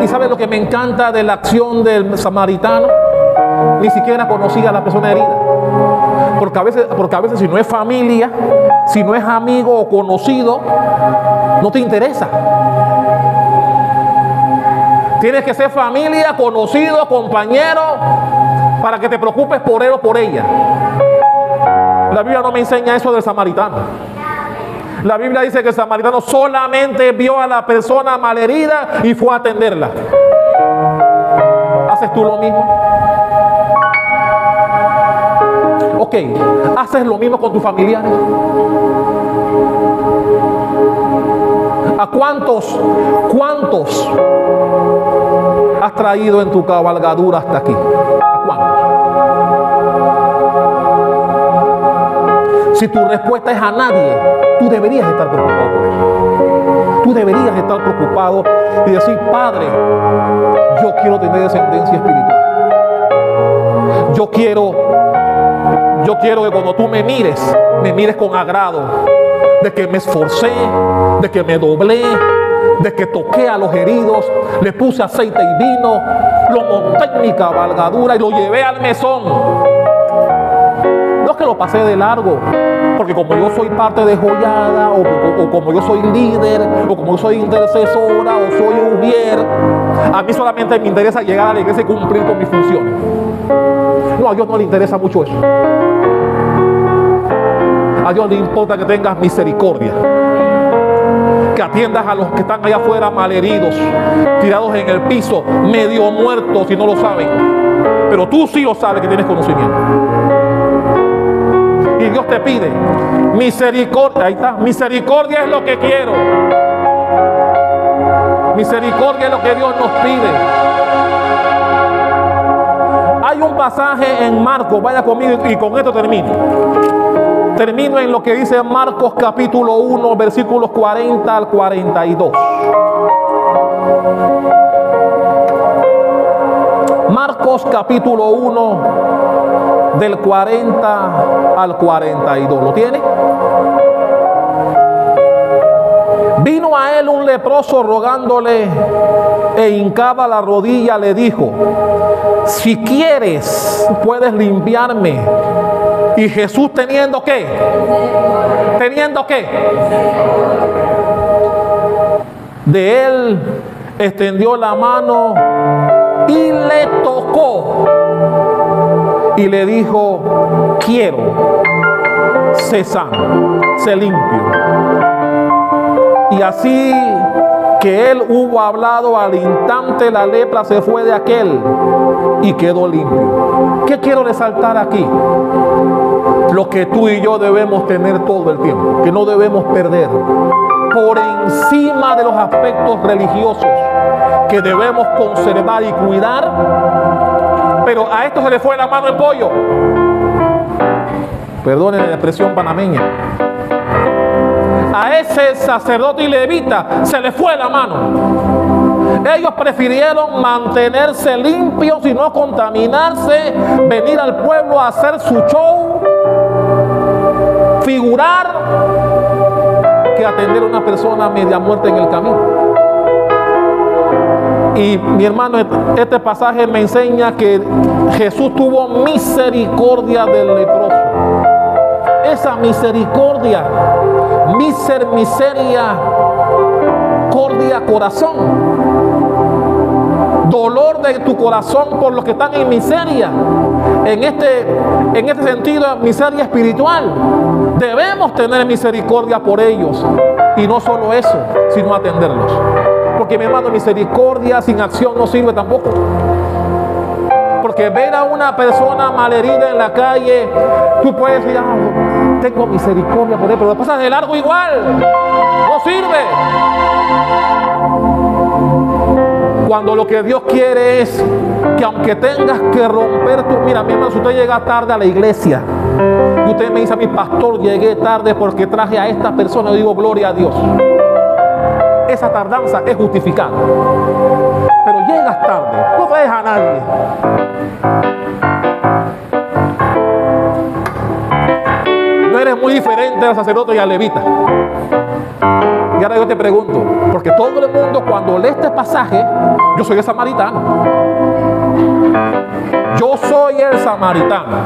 ¿Y sabes lo que me encanta de la acción del samaritano? Ni siquiera conocía a la persona herida. Porque a veces si no es familia, si no es amigo o conocido, no te interesa. Tienes que ser familia, conocido, compañero, para que te preocupes por él o por ella. La Biblia no me enseña eso del samaritano. La Biblia dice que el samaritano solamente vio a la persona malherida y fue a atenderla. ¿Haces tú lo mismo? Ok, ¿haces lo mismo con tus familiares? ¿A cuántos has traído en tu cabalgadura hasta aquí? ¿A cuántos? Si tu respuesta es a nadie, tú deberías estar preocupado por eso. Tú deberías estar preocupado y decir: Padre, yo quiero tener descendencia espiritual. Yo quiero que cuando tú me mires con agrado, de que me esforcé, de que me doblé, de que toqué a los heridos, le puse aceite y vino, lo monté en mi cabalgadura y lo llevé al mesón. que lo pasé de largo. Porque como yo soy parte de joyada, o como yo soy líder, o como yo soy intercesora, o soy ujier, a mí solamente me interesa llegar a la iglesia y cumplir con mis funciones. No, a Dios no le interesa mucho eso. A Dios le importa que tengas misericordia, que atiendas a los que están allá afuera malheridos, tirados en el piso, medio muertos si no lo saben. Pero tú sí lo sabes, que tienes conocimiento. Y Dios te pide misericordia. Ahí está, misericordia es lo que quiero. Misericordia es lo que Dios nos pide. Hay un pasaje en Marcos, vaya conmigo y con esto termino. Termino en lo que dice Marcos capítulo 1, versículos 40 al 42. Marcos capítulo 1, del 40 al 42. ¿Lo tiene? Vino a él un leproso rogándole, e hincada la rodilla le dijo: si quieres, puedes limpiarme. Y Jesús, ¿teniendo qué? ¿Teniendo qué? De él extendió la mano y le tocó. Y le dijo: quiero, sé sano, sé limpio. Y así que él hubo hablado, al instante la lepra se fue de aquel y quedó limpio. ¿Qué quiero resaltar aquí? Lo que tú y yo debemos tener todo el tiempo, que no debemos perder, por encima de los aspectos religiosos que debemos conservar y cuidar. Pero a esto se le fue la mano en pollo. Perdonen la expresión panameña. A ese sacerdote y levita se le fue la mano. Ellos prefirieron mantenerse limpios y no contaminarse, venir al pueblo a hacer su show, figurar, que atender a una persona media muerta en el camino. Y mi hermano, este pasaje me enseña que Jesús tuvo misericordia del leproso. Esa misericordia, cordia, corazón. Dolor de tu corazón por los que están en miseria. En este sentido, miseria espiritual. Debemos tener misericordia por ellos. Y no solo eso, sino atenderlos. Porque mi hermano, misericordia sin acción no sirve tampoco. Porque ver a una persona malherida en la calle, tú puedes decir: tengo misericordia por él, pero lo pasas de largo igual. No sirve. Cuando lo que Dios quiere es que, aunque tengas que romper tu... Mira, mi hermano, si usted llega tarde a la iglesia y usted me dice a mi pastor: llegué tarde porque traje a esta persona, yo digo: gloria a Dios. Esa tardanza es justificada. Pero llegas tarde, no traes a nadie. No eres muy diferente al sacerdote y al levita. Y ahora yo te pregunto, porque todo el mundo cuando lee este pasaje: yo soy el samaritano. Yo soy el samaritano.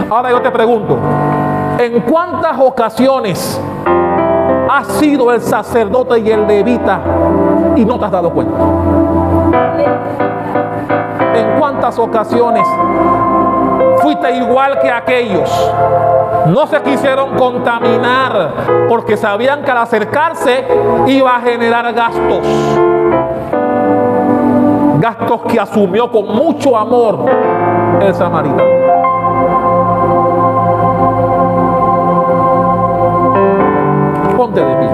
Ahora yo te pregunto, ¿en cuántas ocasiones has sido el sacerdote y el levita y no te has dado cuenta? ¿En cuántas ocasiones fuiste igual que aquellos? No se quisieron contaminar porque sabían que al acercarse iba a generar gastos. Gastos que asumió con mucho amor el samaritano. Ponte de pie.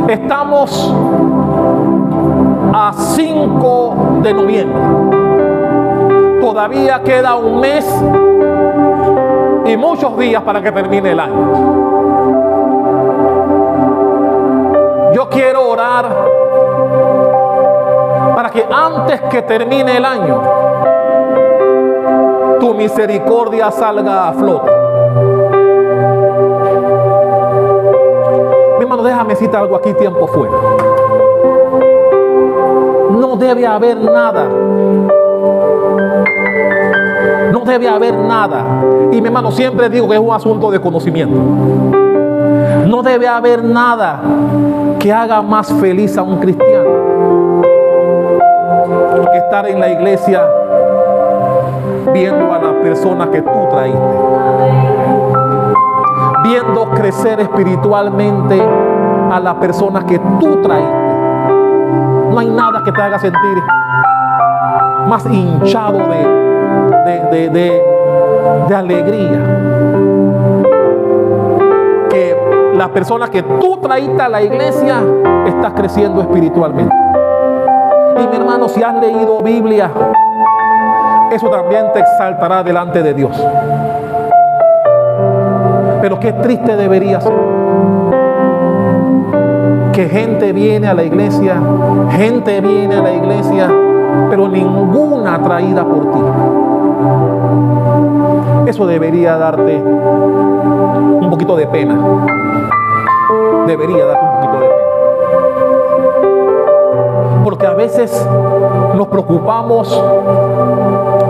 Estamos a 5 de noviembre. Todavía queda un mes y muchos días para que termine el año. Yo quiero orar para que antes que termine el año tu misericordia salga a flote. Mi hermano, déjame citar algo aquí, tiempo fuera. No debe haber nada. No debe haber nada. Y mi hermano, siempre digo que es un asunto de conocimiento. No debe haber nada que haga más feliz a un cristiano que estar en la iglesia viendo a las personas que tú traíste, viendo crecer espiritualmente a las personas que tú traíste. No hay nada que te haga sentir más hinchado de alegría que las personas que tú traíste a la iglesia estás creciendo espiritualmente. Y mi hermano, si has leído Biblia, eso también te exaltará delante de Dios. Pero qué triste debería ser que gente viene a la iglesia, pero ninguna atraída por ti. Eso debería darte un poquito de pena. Debería darte un poquito de pena. Porque a veces nos preocupamos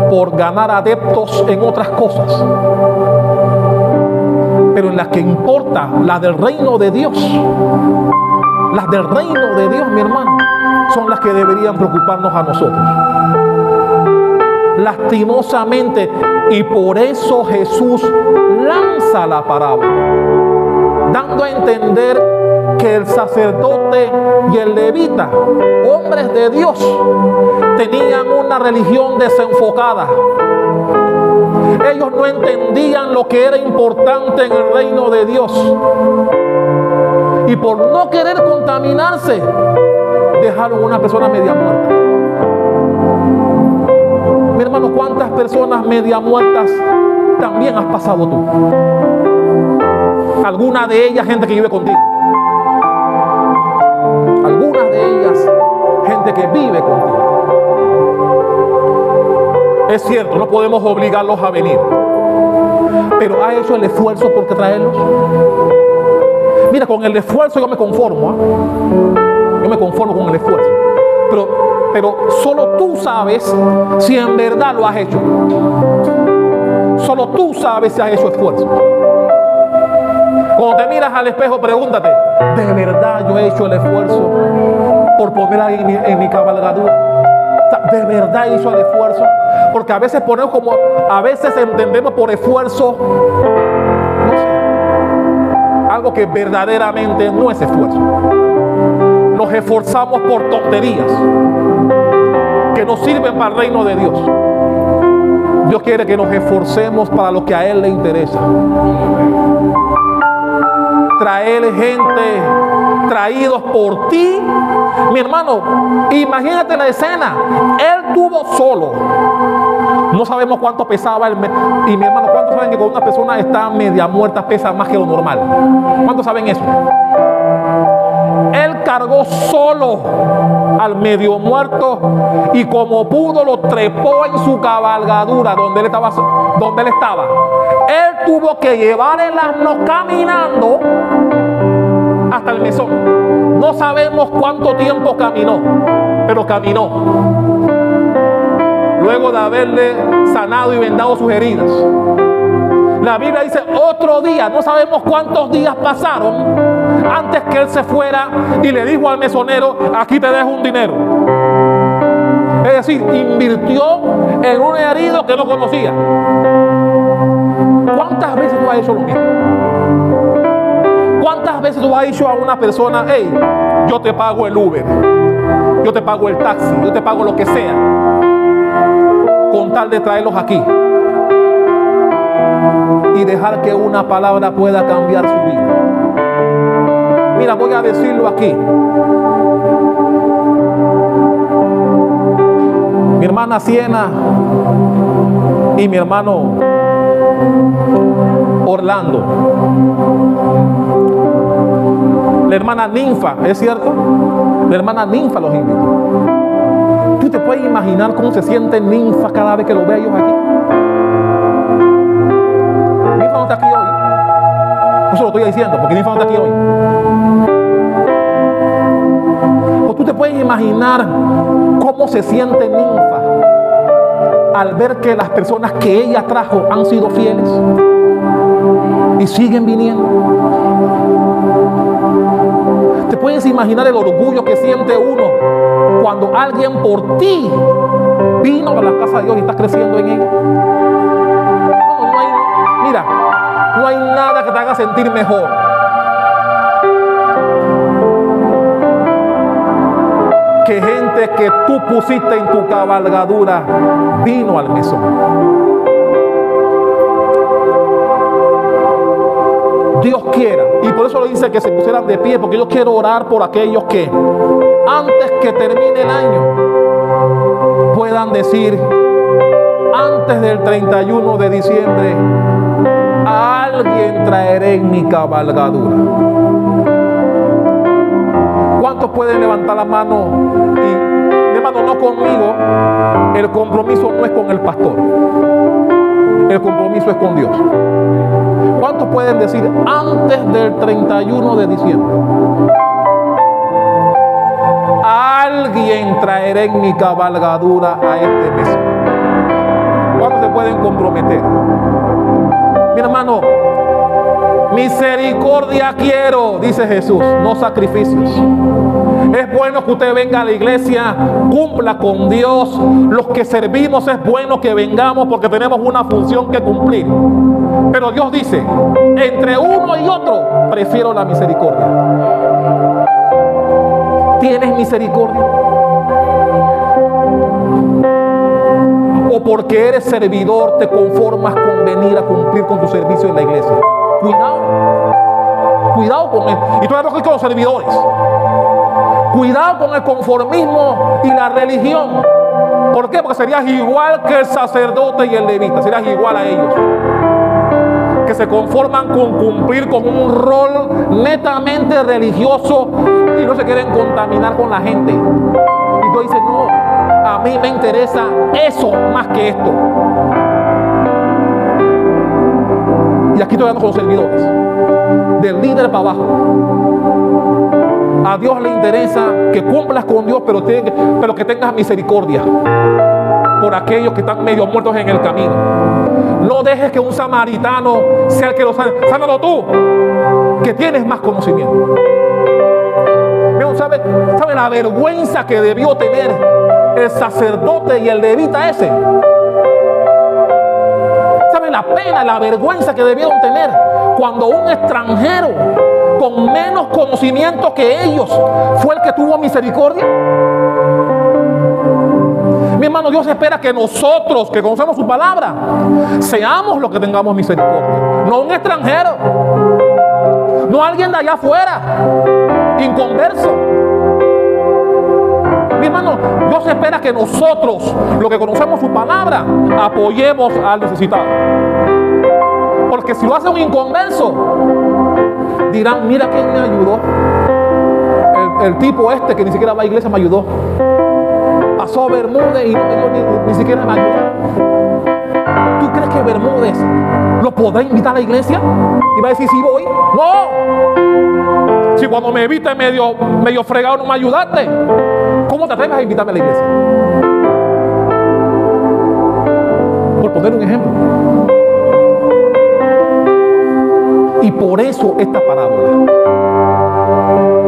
por ganar adeptos en otras cosas, pero en las que importa, las del reino de Dios, las del reino de Dios, mi hermano, son las que deberían preocuparnos a nosotros. Lastimosamente, y por eso Jesús lanza la parábola, dando a entender que el sacerdote y el levita, hombres de Dios, tenían una religión desenfocada. Ellos no entendían lo que era importante en el reino de Dios, y por no querer contaminarse dejaron una persona media muerta. Mi hermano, ¿cuántas personas media muertas también has pasado tú? Algunas de ellas gente que vive contigo, algunas de ellas gente que vive contigo. Es cierto, no podemos obligarlos a venir, pero ¿ha hecho el esfuerzo por traerlos? Mira, con el esfuerzo yo me conformo, ¿eh? Yo me conformo con el esfuerzo, pero solo tú sabes si en verdad lo has hecho. Solo tú sabes si has hecho esfuerzo. Cuando te miras al espejo, pregúntate, ¿de verdad yo he hecho el esfuerzo por poner a alguien en mi cabalgadura? ¿De verdad hizo el esfuerzo? Porque a veces a veces entendemos por esfuerzo, no sé, algo que verdaderamente no es esfuerzo. Nos esforzamos por tonterías que no sirven para el reino de Dios. Dios quiere que nos esforcemos para lo que a Él le interesa. Traer gente traídos por ti. Mi hermano, imagínate la escena. Él tuvo solo. No sabemos cuánto pesaba y mi hermano, ¿cuántos saben que cuando una persona está media muerta pesa más que lo normal? ¿Cuántos saben eso? Él cargó solo al medio muerto y como pudo lo trepó en su cabalgadura donde él estaba. Él tuvo que llevar el asno caminando hasta el mesón. No sabemos cuánto tiempo caminó, pero caminó. Luego de haberle sanado y vendado sus heridas. La Biblia dice otro día, no sabemos cuántos días pasaron antes que él se fuera y le dijo al mesonero, aquí te dejo un dinero. Es decir, invirtió en un herido que no conocía. ¿Cuántas veces tú has hecho lo mismo? ¿Cuántas veces tú has dicho a una persona, hey, yo te pago el Uber, yo te pago el taxi, yo te pago lo que sea, con tal de traerlos aquí y dejar que una palabra pueda cambiar su vida? Mira, voy a decirlo aquí. Mi hermana Siena y mi hermano Orlando, la hermana Ninfa, ¿es cierto? La hermana Ninfa los invitó. ¿Tú te puedes imaginar cómo se siente Ninfa cada vez que lo ve a ellos aquí? Ninfa no está aquí hoy. Eso lo estoy diciendo porque Ninfa no está aquí hoy. ¿O tú Tú te puedes imaginar cómo se siente Ninfa al ver que las personas que ella trajo han sido fieles y siguen viniendo. Te puedes imaginar el orgullo que siente uno cuando alguien por ti vino a la casa de Dios y está creciendo en ella. No hay nada que te haga sentir mejor que gente que tú pusiste en tu cabalgadura vino al mesón. Dios quiera, y por eso le dice que se pusieran de pie, porque yo quiero orar por aquellos que antes que termine el año puedan decir: antes del 31 de diciembre a alguien traeré en mi cabalgadura. ¿Cuántos pueden levantar la mano? Y, hermano, no conmigo. El compromiso no es con el pastor. El compromiso es con Dios. ¿Cuántos pueden decir antes del 31 de diciembre? Alguien traeré en mi cabalgadura a este mes. ¿Cuántos se pueden comprometer? Mi hermano, misericordia quiero, dice Jesús, no sacrificios. Es bueno que usted venga a la iglesia, cumpla con Dios. Los que servimos es bueno que vengamos porque tenemos una función que cumplir. Pero Dios dice, entre uno y otro, prefiero la misericordia. ¿Tienes misericordia? ¿O porque eres servidor te conformas con venir a cumplir con tu servicio en la iglesia? Cuidado con él. Y tú hablas con los servidores. Cuidado con el conformismo y la religión. ¿Por qué? Porque serías igual que el sacerdote y el levita. Serías igual a ellos, que se conforman con cumplir con un rol netamente religioso y no se quieren contaminar con la gente. Y tú dices, no, a mí me interesa eso más que esto. Y aquí estoy hablando con los servidores, del líder para abajo. A Dios le interesa que cumplas con Dios, pero que tengas misericordia por aquellos que están medio muertos en el camino. No dejes que un samaritano sea el que lo sane. Sánalo tú, que tienes más conocimiento. ¿Sabe la vergüenza que debió tener el sacerdote y el levita ese? ¿Sabe la pena, la vergüenza que debieron tener cuando un extranjero con menos conocimiento que ellos fue el que tuvo misericordia? Mi hermano, Dios espera que nosotros, que conocemos su palabra, seamos los que tengamos misericordia. No un extranjero, no alguien de allá afuera, inconverso. Mi hermano, Dios espera que nosotros, los que conocemos su palabra, apoyemos al necesitado. Porque si lo hace un inconverso, dirán, mira quién me ayudó. El tipo este que ni siquiera va a la iglesia me ayudó. Pasó a Bermúdez y no me dio ni siquiera me ayudó. ¿Tú crees que Bermúdez lo podrá invitar a la iglesia? Y va a decir, sí voy. ¡No! Si cuando me viste medio fregado no me ayudaste, ¿cómo te atreves a invitarme a la iglesia? Por poner un ejemplo. Y por eso esta parábola.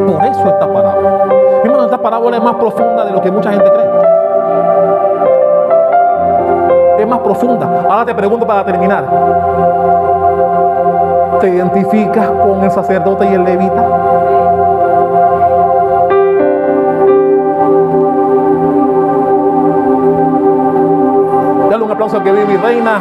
Por eso esta parábola. Mi hermano, esta parábola es más profunda de lo que mucha gente cree. Es más profunda. Ahora te pregunto para terminar. ¿Te identificas con el sacerdote y el levita? Dale un aplauso al que vive mi reina.